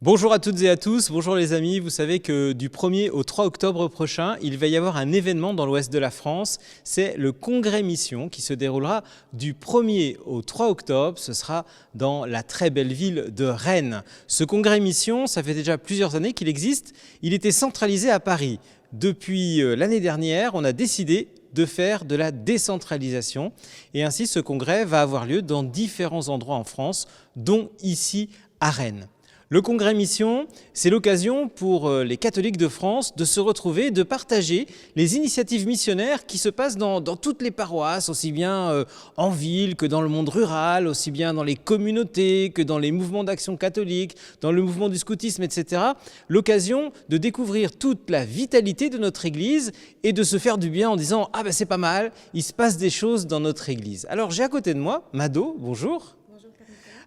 Bonjour à toutes et à tous, bonjour les amis, vous savez que du 1er au 3 octobre prochain, il va y avoir un événement dans l'ouest de la France, c'est le Congrès Mission qui se déroulera du 1er au 3 octobre, ce sera dans la très belle ville de Rennes. Ce Congrès Mission, ça fait déjà plusieurs années qu'il existe, il était centralisé à Paris. Depuis l'année dernière, on a décidé de faire de la décentralisation et ainsi ce congrès va avoir lieu dans différents endroits en France, dont ici à Rennes. Le Congrès Mission, c'est l'occasion pour les catholiques de France de se retrouver, de partager les initiatives missionnaires qui se passent dans toutes les paroisses, aussi bien en ville que dans le monde rural, aussi bien dans les communautés que dans les mouvements d'action catholique, dans le mouvement du scoutisme, etc. L'occasion de découvrir toute la vitalité de notre Église et de se faire du bien en disant « Ah ben c'est pas mal, il se passe des choses dans notre Église ». Alors j'ai à côté de moi Mado, bonjour.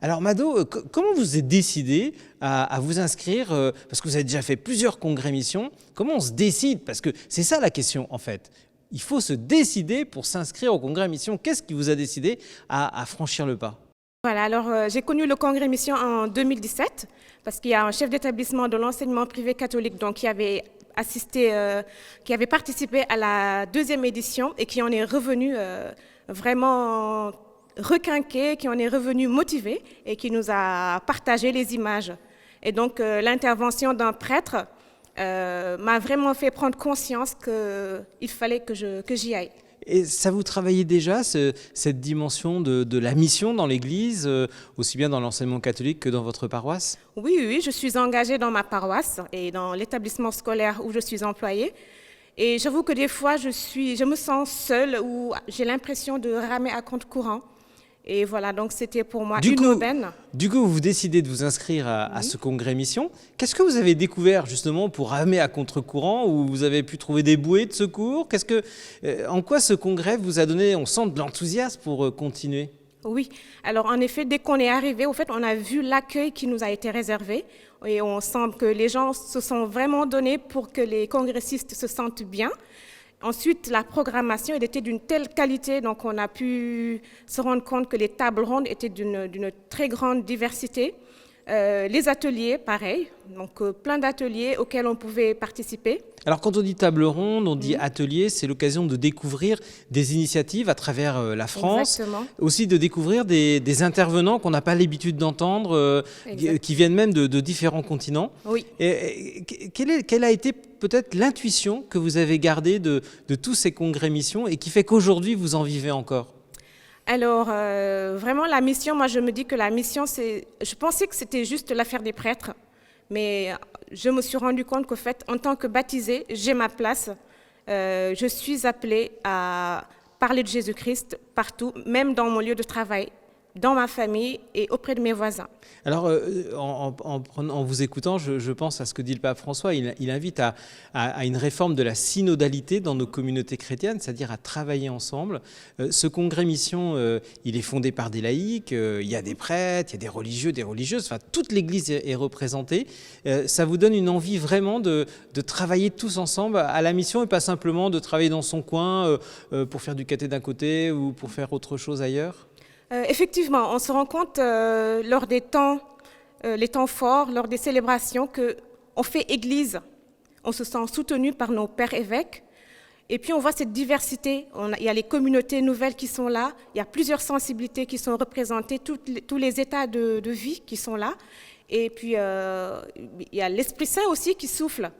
Alors Mado, comment vous êtes décidé à vous inscrire, parce que vous avez déjà fait plusieurs congrès missions, comment on se décide? Parce que c'est ça la question en fait. Il faut se décider pour s'inscrire au congrès mission. Qu'est-ce qui vous a décidé à franchir le pas? Voilà, alors j'ai connu le congrès mission en 2017 parce qu'il y a un chef d'établissement de l'enseignement privé catholique donc, qui avait qui avait participé à la deuxième édition et qui en est revenu vraiment requinqué, qui en est revenu motivé et qui nous a partagé les images. Et donc l'intervention d'un prêtre m'a vraiment fait prendre conscience qu'il fallait que j'y aille. Et ça vous travaillait déjà, cette dimension de la mission dans l'Église, aussi bien dans l'enseignement catholique que dans votre paroisse? Oui, je suis engagée dans ma paroisse et dans l'établissement scolaire où je suis employée. Et j'avoue que des fois, je me sens seule ou j'ai l'impression de ramer à contre-courant. Et voilà, donc c'était pour moi une aubaine. Du coup, vous décidez de vous inscrire à ce congrès mission. Qu'est-ce que vous avez découvert justement pour ramer à contre-courant, où vous avez pu trouver des bouées de secours? En quoi ce congrès vous a donné, on sent de l'enthousiasme pour continuer? Oui, alors en effet, dès qu'on est arrivé, au fait, on a vu l'accueil qui nous a été réservé et on sent que les gens se sont vraiment donnés pour que les congressistes se sentent bien. Ensuite, la programmation elle était d'une telle qualité, donc on a pu se rendre compte que les tables rondes étaient d'une très grande diversité. Les ateliers, pareil, donc plein d'ateliers auxquels on pouvait participer. Alors quand on dit table ronde, on dit atelier, c'est l'occasion de découvrir des initiatives à travers la France. Exactement. Aussi de découvrir des intervenants qu'on n'a pas l'habitude d'entendre, qui viennent même de différents continents. Oui. Et quelle a été peut-être l'intuition que vous avez gardée de tous ces congrès missions et qui fait qu'aujourd'hui vous en vivez encore? Alors, vraiment, la mission, moi, je me dis que la mission, je pensais que c'était juste l'affaire des prêtres, mais je me suis rendu compte qu'en fait, en tant que baptisée, j'ai ma place. Je suis appelée à parler de Jésus-Christ partout, même dans mon lieu de travail, dans ma famille et auprès de mes voisins. Alors, en vous écoutant, je pense à ce que dit le pape François. Il invite à une réforme de la synodalité dans nos communautés chrétiennes, c'est-à-dire à travailler ensemble. Ce congrès mission, il est fondé par des laïcs, il y a des prêtres, il y a des religieux, des religieuses, enfin toute l'Église est représentée. Ça vous donne une envie vraiment de travailler tous ensemble à la mission et pas simplement de travailler dans son coin pour faire du caté d'un côté ou pour faire autre chose ailleurs? Effectivement, on se rend compte lors des temps, les temps forts, lors des célébrations, qu'on fait église. On se sent soutenu par nos pères évêques. Et puis on voit cette diversité. Il y a les communautés nouvelles qui sont là. Il y a plusieurs sensibilités qui sont représentées, tous les états de vie qui sont là. Et puis il y a l'Esprit Saint aussi qui souffle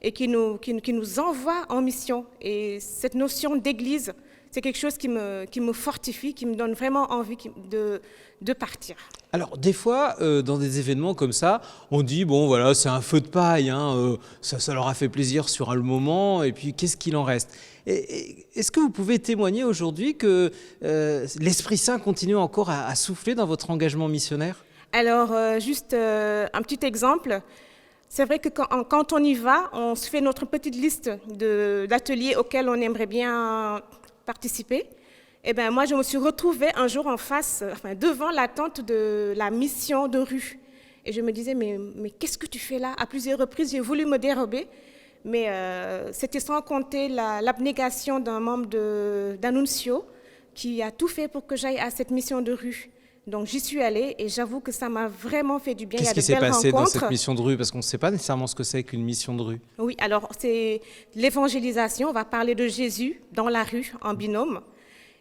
et qui nous envoie en mission. Et cette notion d'église, c'est quelque chose qui me fortifie, qui me donne vraiment envie de partir. Alors, des fois, dans des événements comme ça, on dit, bon, voilà, c'est un feu de paille, hein, ça leur a fait plaisir sur le moment, et puis qu'est-ce qu'il en reste? Est-ce que vous pouvez témoigner aujourd'hui que l'Esprit Saint continue encore à souffler dans votre engagement missionnaire? Alors, juste un petit exemple. C'est vrai que quand on y va, on se fait notre petite liste d'ateliers auxquels on aimerait bien participer. Et ben moi, je me suis retrouvée un jour devant la tente de la mission de rue. Et je me disais, mais qu'est-ce que tu fais là? À plusieurs reprises, j'ai voulu me dérober, mais c'était sans compter l'abnégation d'un membre d'Annunzio qui a tout fait pour que j'aille à cette mission de rue. Donc j'y suis allée et j'avoue que ça m'a vraiment fait du bien. Qu'est-ce Il y qui a s'est de belles passé dans rencontres. cette mission de rue? Parce qu'on ne sait pas nécessairement ce que c'est qu'une mission de rue. Oui, alors c'est l'évangélisation. On va parler de Jésus dans la rue en binôme.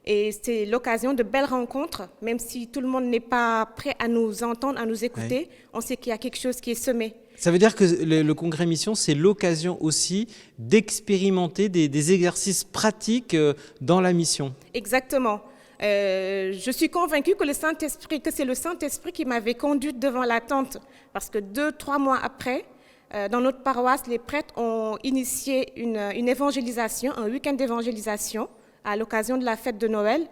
Et c'est l'occasion de belles rencontres, même si tout le monde n'est pas prêt à nous entendre, à nous écouter. On sait qu'il y a quelque chose qui est semé. Ça veut dire que le congrès mission, c'est l'occasion aussi d'expérimenter des exercices pratiques dans la mission. Exactement. Je suis convaincue que c'est le Saint-Esprit qui m'avait conduite devant la tente. Parce que 2-3 mois après, dans notre paroisse, les prêtres ont initié une évangélisation, un week-end d'évangélisation à l'occasion de la fête de Noël.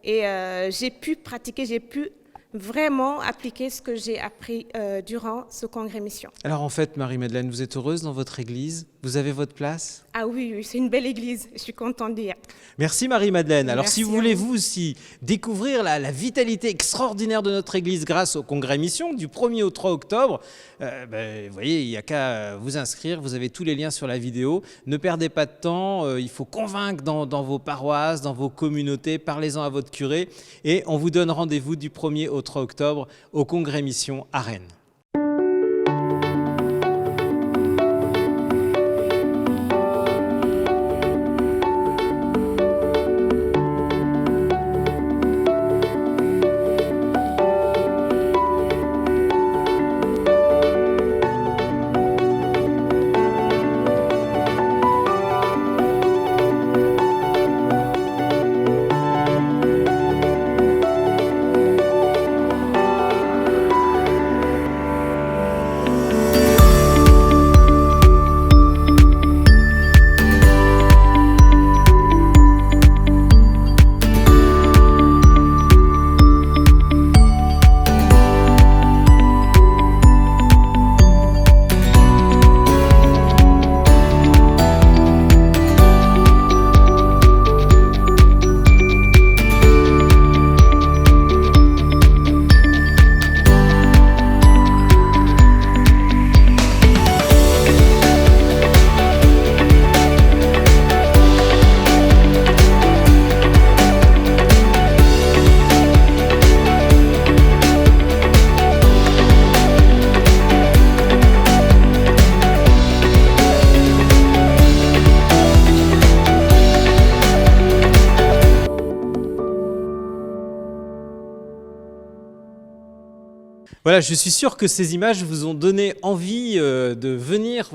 Et j'ai pu pratiquer, j'ai pu vraiment appliquer ce que j'ai appris durant ce congrès mission. Alors en fait, Marie-Madeleine, vous êtes heureuse dans votre église? Vous avez votre place? Ah oui, c'est une belle église, je suis contente d'y être. Merci Marie-Madeleine. Alors Merci si vous voulez vous aussi découvrir la vitalité extraordinaire de notre église grâce au congrès mission du 1er au 3 octobre, vous voyez, il n'y a qu'à vous inscrire, vous avez tous les liens sur la vidéo. Ne perdez pas de temps, il faut convaincre dans vos paroisses, dans vos communautés, parlez-en à votre curé et on vous donne rendez-vous du 1er au 3 octobre au congrès mission à Rennes. Voilà, je suis sûr que ces images vous ont donné envie de venir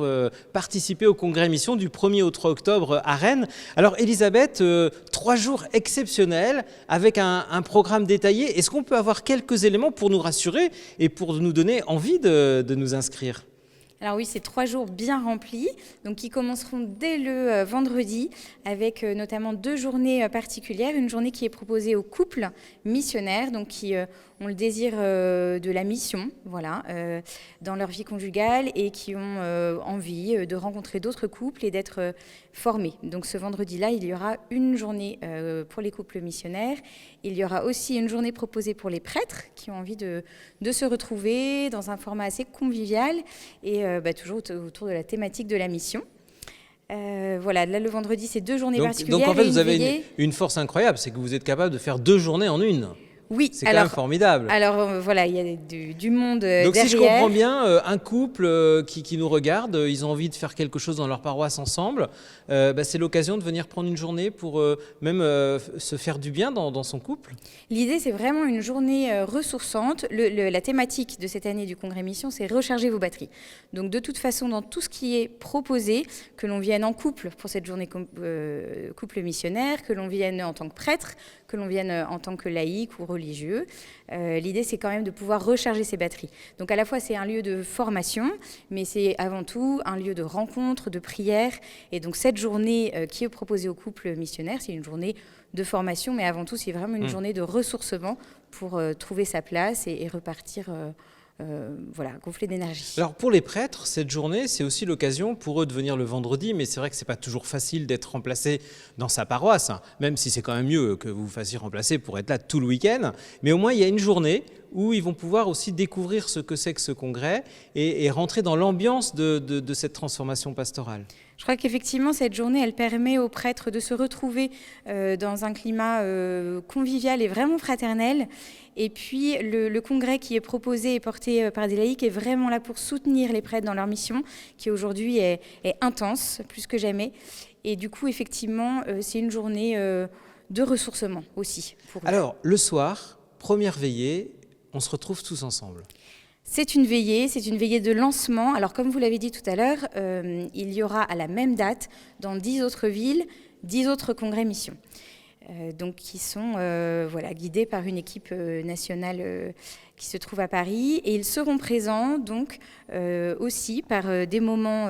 participer au congrès mission du 1er au 3 octobre à Rennes. Alors Elisabeth, 3 jours exceptionnels avec un programme détaillé. Est-ce qu'on peut avoir quelques éléments pour nous rassurer et pour nous donner envie de nous inscrire ? Alors oui, c'est 3 jours bien remplis, donc qui commenceront dès le vendredi avec notamment 2 journées particulières. Une journée qui est proposée aux couples missionnaires, donc qui ont le désir de la mission, voilà, dans leur vie conjugale et qui ont envie de rencontrer d'autres couples et d'être formés. Donc ce vendredi-là, il y aura une journée pour les couples missionnaires. Il y aura aussi une journée proposée pour les prêtres qui ont envie de se retrouver dans un format assez convivial et toujours autour de la thématique de la mission. Voilà, là le vendredi, c'est 2 journées particulières. Donc en fait, vous avez une force incroyable, c'est que vous êtes capable de faire 2 journées en une. Oui, c'est quand même formidable. Alors voilà, il y a du monde derrière. Donc si je comprends bien, un couple qui nous regarde, ils ont envie de faire quelque chose dans leur paroisse ensemble, c'est l'occasion de venir prendre une journée pour même se faire du bien dans son couple. L'idée, c'est vraiment une journée ressourçante. La thématique de cette année du Congrès Mission, c'est recharger vos batteries. Donc de toute façon, dans tout ce qui est proposé, que l'on vienne en couple pour cette journée couple missionnaire, que l'on vienne en tant que prêtre, que l'on vienne en tant que laïc ou religieux. L'idée, c'est quand même de pouvoir recharger ses batteries. Donc à la fois, c'est un lieu de formation, mais c'est avant tout un lieu de rencontre, de prière. Et donc cette journée qui est proposée aux couples missionnaires, c'est une journée de formation, mais avant tout, c'est vraiment une journée de ressourcement pour trouver sa place et repartir gonflé d'énergie. Alors pour les prêtres, cette journée, c'est aussi l'occasion pour eux de venir le vendredi, mais c'est vrai que c'est pas toujours facile d'être remplacé dans sa paroisse, hein, même si c'est quand même mieux que vous vous fassiez remplacer pour être là tout le week-end. Mais au moins, il y a une journée où ils vont pouvoir aussi découvrir ce que c'est que ce congrès et rentrer dans l'ambiance de cette transformation pastorale. Je crois qu'effectivement, cette journée, elle permet aux prêtres de se retrouver dans un climat convivial et vraiment fraternel. Et puis, le congrès qui est proposé et porté par des laïcs est vraiment là pour soutenir les prêtres dans leur mission, qui aujourd'hui est intense, plus que jamais. Et du coup, effectivement, c'est une journée de ressourcement aussi. Alors, le soir, première veillée, on se retrouve tous ensemble. C'est une veillée de lancement. Alors, comme vous l'avez dit tout à l'heure, il y aura à la même date, dans 10 autres villes, 10 autres congrès missions. Donc, qui sont guidés par une équipe nationale qui se trouve à Paris. Et ils seront présents donc aussi par des moments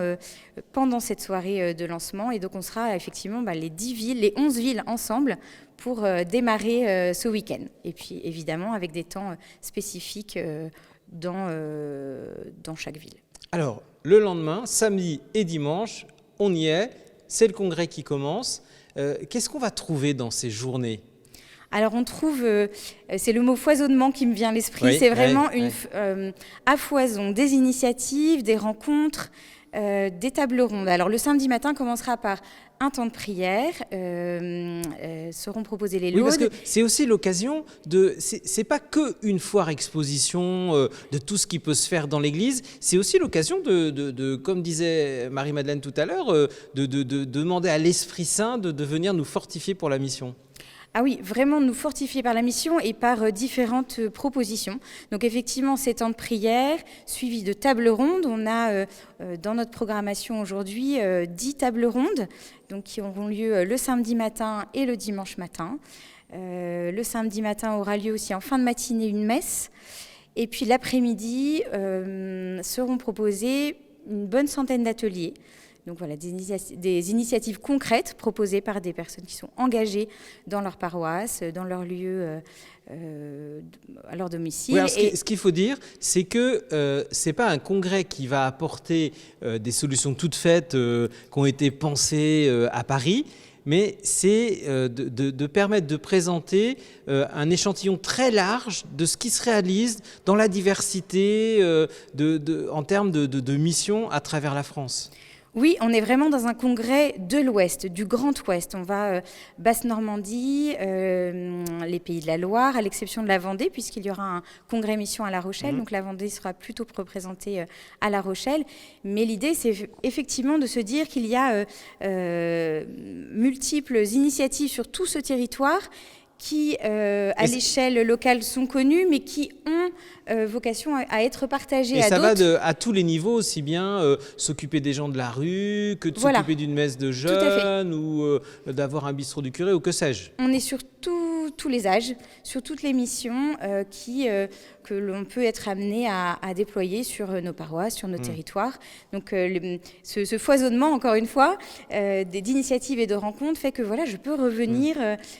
pendant cette soirée de lancement. Et donc, on sera effectivement les 11 villes ensemble pour démarrer ce week-end. Et puis, évidemment, avec des temps spécifiques dans chaque ville. Alors, le lendemain, samedi et dimanche, on y est, c'est le congrès qui commence. Qu'est-ce qu'on va trouver dans ces journées ? Alors on trouve, c'est le mot foisonnement qui me vient à l'esprit, c'est vraiment à foison des initiatives, des rencontres, des tables rondes. Alors le samedi matin commencera par un temps de prière, seront proposés les laudes. Oui, parce que c'est aussi l'occasion c'est pas qu'une foire exposition de tout ce qui peut se faire dans l'église, c'est aussi l'occasion de comme disait Marie-Madeleine tout à l'heure, de demander à l'Esprit Saint de venir nous fortifier pour la mission. Ah oui, vraiment nous fortifier par la mission et par différentes propositions. Donc effectivement, ces temps de prière, suivis de tables rondes. On a dans notre programmation aujourd'hui 10 tables rondes donc, qui auront lieu le samedi matin et le dimanche matin. Le samedi matin aura lieu aussi en fin de matinée une messe. Et puis l'après-midi seront proposés une bonne centaine d'ateliers. Donc voilà, des initiatives concrètes proposées par des personnes qui sont engagées dans leur paroisse, dans leur lieu, à leur domicile. Oui, alors ce qu'il faut dire, c'est que ce n'est pas un congrès qui va apporter des solutions toutes faites qui ont été pensées à Paris, mais c'est de permettre de présenter un échantillon très large de ce qui se réalise dans la diversité en termes de missions à travers la France. Oui, on est vraiment dans un congrès de l'Ouest, du Grand Ouest. On va Basse-Normandie, les Pays de la Loire, à l'exception de la Vendée, puisqu'il y aura un congrès mission à La Rochelle. Donc la Vendée sera plutôt représentée à La Rochelle. Mais l'idée, c'est effectivement de se dire qu'il y a multiples initiatives sur tout ce territoire qui, à l'échelle locale, sont connues, mais qui ont vocation à être partagées à d'autres. Et ça va à tous les niveaux, aussi bien s'occuper des gens de la rue, que de s'occuper d'une messe de jeunes, ou d'avoir un bistrot du curé, ou que sais-je. On est sur tous les âges, sur toutes les missions que l'on peut être amené à déployer sur nos paroisses, sur nos territoires. Donc ce foisonnement, encore une fois, d'initiatives et de rencontres fait que voilà, je peux revenir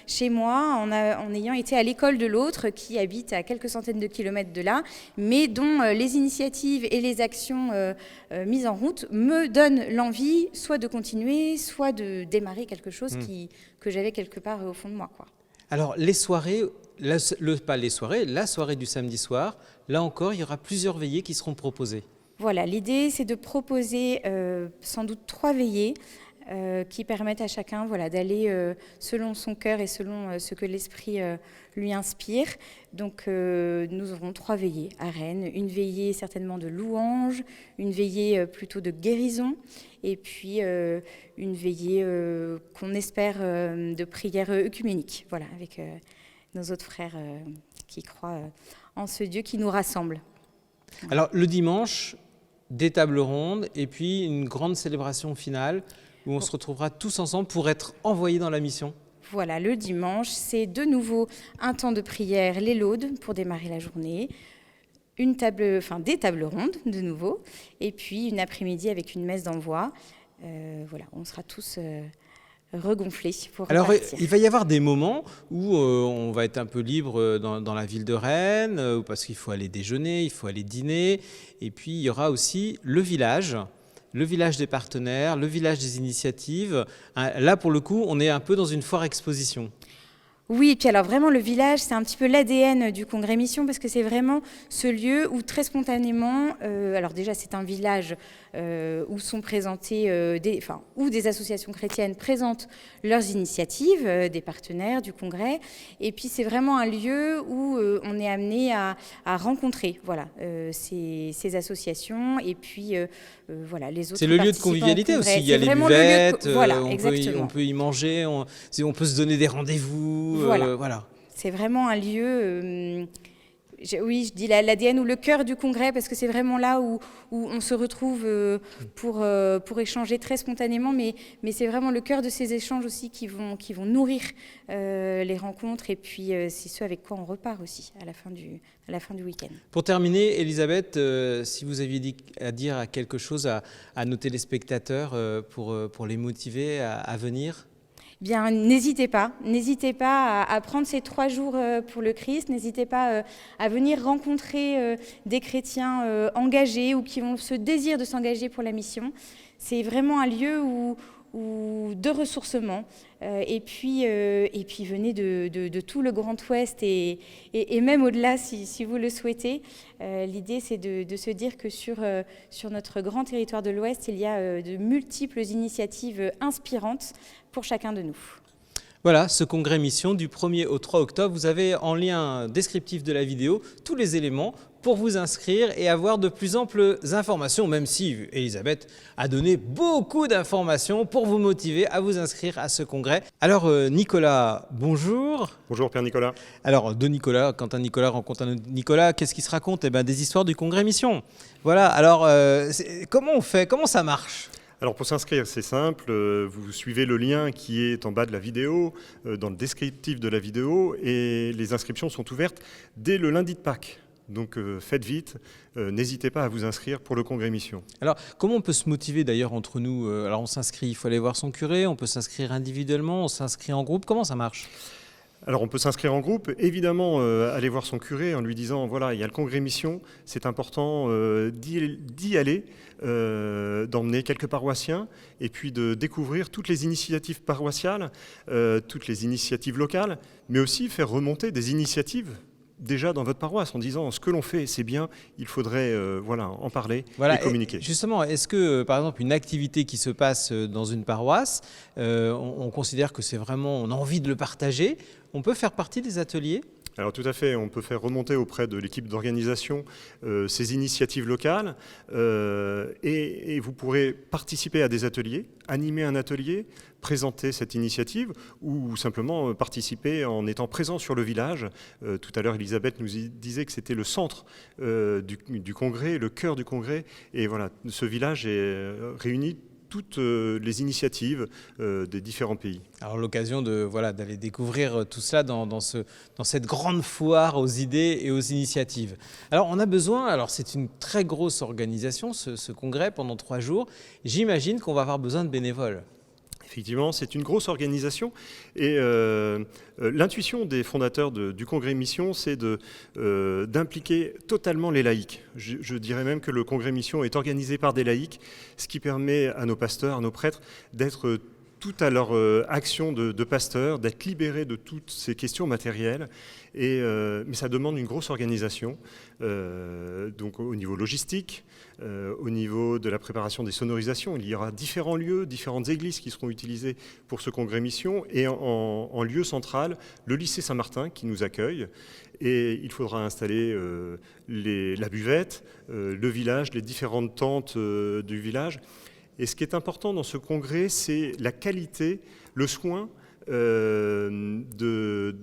chez moi en ayant été à l'école de l'autre qui habite à quelques centaines de kilomètres de là, mais dont les initiatives et les actions mises en route me donnent l'envie soit de continuer, soit de démarrer quelque chose que j'avais quelque part au fond de moi, quoi. Alors, les soirées, la soirée du samedi soir, là encore, il y aura plusieurs veillées qui seront proposées. Voilà, l'idée, c'est de proposer sans doute 3 veillées qui permettent à chacun d'aller selon son cœur et selon ce que l'esprit lui inspire. Donc, nous aurons 3 veillées à Rennes. Une veillée certainement de louange, une veillée plutôt de guérison, et puis une veillée qu'on espère de prière œcuménique, voilà, avec nos autres frères qui croient en ce Dieu qui nous rassemble. Alors, le dimanche, des tables rondes, et puis une grande célébration finale, où on se retrouvera tous ensemble pour être envoyés dans la mission. Voilà, le dimanche, c'est de nouveau un temps de prière, les laudes, pour démarrer la journée, des tables rondes, de nouveau, et puis une après-midi avec une messe d'envoi. Voilà, on sera tous regonflés pour repartir. Alors, il va y avoir des moments où on va être un peu libre dans la ville de Rennes, parce qu'il faut aller déjeuner, il faut aller dîner, et puis il y aura aussi le village des partenaires, le village des initiatives. Là, pour le coup, on est un peu dans une foire exposition. Oui, et puis alors vraiment le village, c'est un petit peu l'ADN du Congrès Mission parce que c'est vraiment ce lieu où très spontanément, alors déjà c'est un village où sont présentées, où des associations chrétiennes présentent leurs initiatives, des partenaires du Congrès, et puis c'est vraiment un lieu où on est amené à rencontrer ces associations et puis voilà les autres. C'est le lieu de convivialité aussi, il y a les buvettes, on peut y manger, on peut se donner des rendez-vous. Voilà. C'est vraiment un lieu, je dis l'ADN ou le cœur du congrès, parce que c'est vraiment là où on se retrouve pour échanger très spontanément, mais c'est vraiment le cœur de ces échanges aussi qui vont nourrir les rencontres, et puis c'est ce avec quoi on repart aussi à la fin du week-end. Pour terminer, Elisabeth, si vous aviez à dire quelque chose à nos téléspectateurs pour les motiver à venir. Bien, n'hésitez pas à prendre ces 3 jours pour le Christ, n'hésitez pas à venir rencontrer des chrétiens engagés ou qui ont ce désir de s'engager pour la mission. C'est vraiment un lieu de ressourcement, et puis venez de tout le Grand Ouest et même au-delà si vous le souhaitez. L'idée c'est de se dire que sur notre grand territoire de l'Ouest, il y a de multiples initiatives inspirantes pour chacun de nous. Voilà, ce congrès mission du 1er au 3 octobre. Vous avez en lien descriptif de la vidéo tous les éléments pour vous inscrire et avoir de plus amples informations, même si Elisabeth a donné beaucoup d'informations pour vous motiver à vous inscrire à ce congrès. Alors Nicolas, bonjour. Bonjour Pierre Nicolas. Alors de Nicolas, quand un Nicolas rencontre un autre Nicolas, qu'est-ce qui se raconte? Eh bien, des histoires du congrès mission. Voilà, alors comment on fait? Comment ça marche? Alors pour s'inscrire, c'est simple, vous suivez le lien qui est en bas de la vidéo, dans le descriptif de la vidéo, et les inscriptions sont ouvertes dès le lundi de Pâques. Donc faites vite, n'hésitez pas à vous inscrire pour le congrès mission. Alors comment on peut se motiver d'ailleurs entre nous? Alors on s'inscrit, il faut aller voir son curé, on peut s'inscrire individuellement, on s'inscrit en groupe, comment ça marche? Alors on peut s'inscrire en groupe, évidemment aller voir son curé en lui disant voilà, il y a le congrès mission, c'est important d'y aller, d'emmener quelques paroissiens et puis de découvrir toutes les initiatives paroissiales, toutes les initiatives locales, mais aussi faire remonter des initiatives déjà dans votre paroisse en disant ce que l'on fait c'est bien, il faudrait en parler et communiquer. Et justement, est-ce que par exemple une activité qui se passe dans une paroisse, on considère que c'est vraiment, on a envie de le partager, on peut faire partie des ateliers? Alors tout à fait, on peut faire remonter auprès de l'équipe d'organisation ces initiatives locales et vous pourrez participer à des ateliers, animer un atelier, présenter cette initiative ou simplement participer en étant présent sur le village. Tout à l'heure, Elisabeth nous disait que c'était le centre du congrès, le cœur du congrès, et voilà, ce village réunit toutes les initiatives des différents pays. Alors l'occasion d'aller découvrir tout cela dans cette grande foire aux idées et aux initiatives. Alors on a besoin, alors c'est une très grosse organisation ce congrès pendant 3 jours, j'imagine qu'on va avoir besoin de bénévoles. Effectivement, c'est une grosse organisation et l'intuition des fondateurs du Congrès Mission, c'est d'impliquer totalement les laïcs. Je dirais même que le Congrès Mission est organisé par des laïcs, ce qui permet à nos pasteurs, à nos prêtres d'être tout à leur action de pasteur, d'être libérés de toutes ces questions matérielles. Mais ça demande une grosse organisation, donc au niveau logistique, au niveau de la préparation des sonorisations. Il y aura différents lieux, différentes églises qui seront utilisées pour ce congrès mission, et en lieu central, le lycée Saint-Martin qui nous accueille. Et il faudra installer la buvette, le village, les différentes tentes du village. Et ce qui est important dans ce congrès, c'est la qualité, le soin des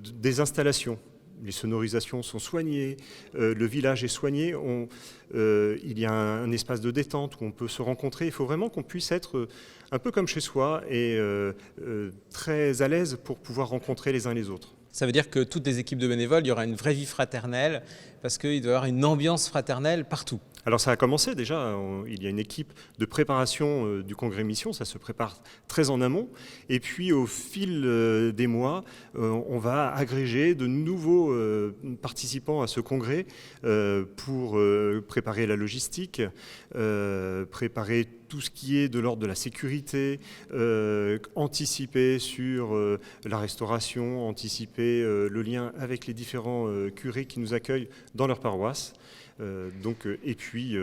installations. Les sonorisations sont soignées, le village est soigné, il y a un espace de détente où on peut se rencontrer. Il faut vraiment qu'on puisse être un peu comme chez soi et très à l'aise pour pouvoir rencontrer les uns les autres. Ça veut dire que toutes les équipes de bénévoles, il y aura une vraie vie fraternelle, parce qu'il doit y avoir une ambiance fraternelle partout. Alors ça a commencé déjà, il y a une équipe de préparation du congrès mission, ça se prépare très en amont, et puis au fil des mois, on va agréger de nouveaux participants à ce congrès pour préparer la logistique, préparer tout ce qui est de l'ordre de la sécurité, anticiper sur la restauration, anticiper le lien avec les différents curés qui nous accueillent dans leur paroisse. Et puis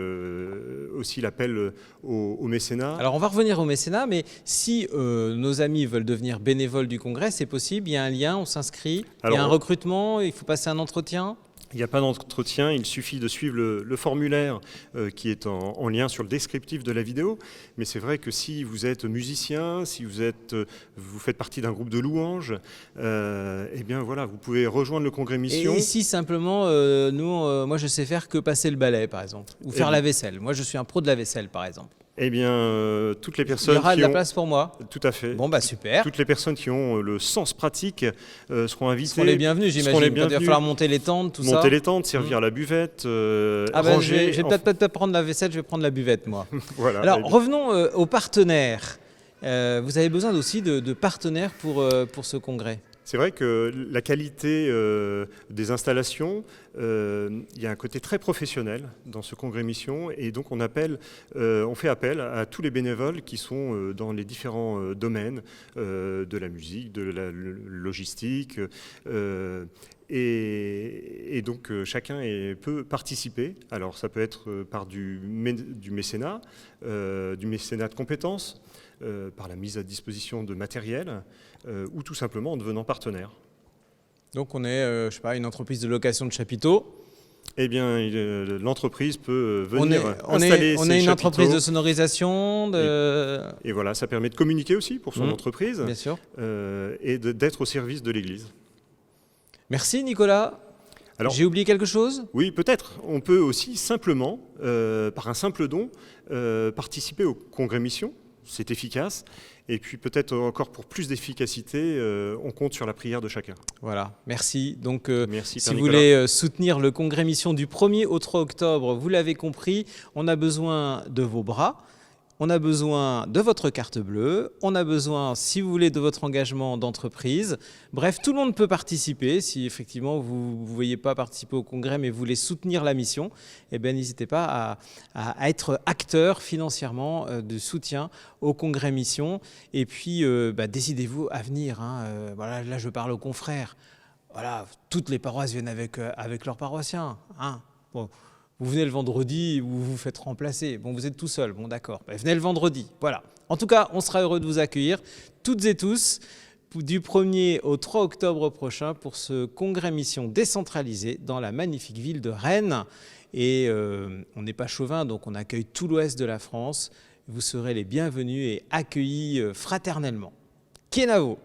aussi l'appel au mécénat. Alors on va revenir au mécénat, mais si nos amis veulent devenir bénévoles du congrès, c'est possible, il y a un lien, on s'inscrit, il y a un recrutement, il faut passer un entretien. Il n'y a pas d'entretien, il suffit de suivre le formulaire qui est en lien sur le descriptif de la vidéo. Mais c'est vrai que si vous êtes musicien, si vous faites partie d'un groupe de louanges, eh bien voilà, vous pouvez rejoindre le congrès mission. Et si simplement, moi je sais faire que passer le balai par exemple, ou faire la vaisselle. Moi je suis un pro de la vaisselle par exemple. Eh bien, toutes les personnes il y aura de la place pour moi. Tout à fait. Bon, bah super. Toutes les personnes qui ont le sens pratique seront invitées. Seront les bienvenus, j'imagine. Il va falloir monter les tentes, tout ça. Monter les tentes, servir la buvette, ranger. Je vais peut-être pas prendre la vaisselle, je vais prendre la buvette, moi. Voilà. Alors, revenons aux partenaires. Vous avez besoin aussi de partenaires pour ce congrès. C'est vrai que la qualité des installations, il y a un côté très professionnel dans ce congrès mission et donc on fait appel à tous les bénévoles qui sont dans les différents domaines de la musique, de la logistique et donc chacun peut participer. Alors ça peut être par du mécénat de compétences, par la mise à disposition de matériel ou tout simplement en devenant partenaire. Donc on est, une entreprise de location de chapiteaux. Eh bien, l'entreprise peut venir installer ses chapiteaux. On est une entreprise de sonorisation. Et voilà, ça permet de communiquer aussi pour son entreprise. Bien sûr. Et d'être au service de l'Église. Merci Nicolas. J'ai oublié quelque chose ? Oui, peut-être. On peut aussi simplement, par un simple don, participer au congrès mission. C'est efficace. Et puis peut-être encore pour plus d'efficacité, on compte sur la prière de chacun. Voilà, merci. Donc merci, si vous voulez soutenir le congrès mission du 1er au 3 octobre, vous l'avez compris, on a besoin de vos bras. On a besoin de votre carte bleue, on a besoin, si vous voulez, de votre engagement d'entreprise. Bref, tout le monde peut participer. Si effectivement vous ne voyez pas participer au congrès, mais vous voulez soutenir la mission, eh bien, n'hésitez pas à être acteur financièrement de soutien au congrès mission. Et puis, décidez-vous à venir. Voilà, là, je parle aux confrères. Voilà, toutes les paroisses viennent avec leurs paroissiens. Bon. Vous venez le vendredi ou vous vous faites remplacer. Bon, vous êtes tout seul. Bon, d'accord. Venez le vendredi. Voilà. En tout cas, on sera heureux de vous accueillir, toutes et tous, du 1er au 3 octobre prochain pour ce congrès mission décentralisé dans la magnifique ville de Rennes. Et on n'est pas chauvin, donc on accueille tout l'ouest de la France. Vous serez les bienvenus et accueillis fraternellement. Kenavo.